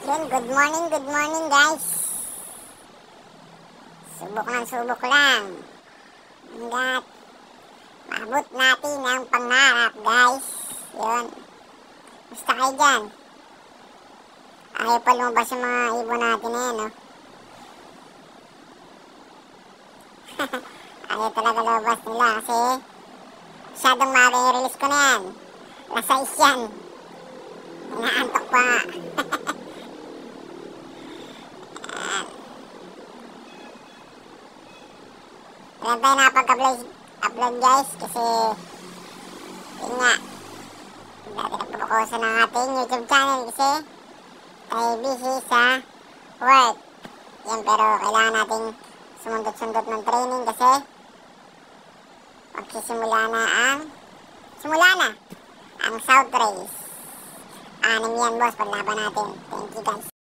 Yun, good morning guys. Subok lang. Hanggat maabot natin ang pangarap guys. Yun. Basta kayo dyan. Ayaw pa lumabas yung mga ibon natin eh, no? Ayaw talaga lumabas nila kasi masyadong maaga yung release ko na yan. Lasais yan. Inaantok pa nga. Kailan tayo nakapag-upload guys kasi yun nga dati napapakusan ng ating YouTube channel kasi tayo busy sa work yan, pero kailangan nating sumundot-sundot ng training kasi magsisimula na ang South Race. 6 yan boss, paglaban natin. Thank you guys.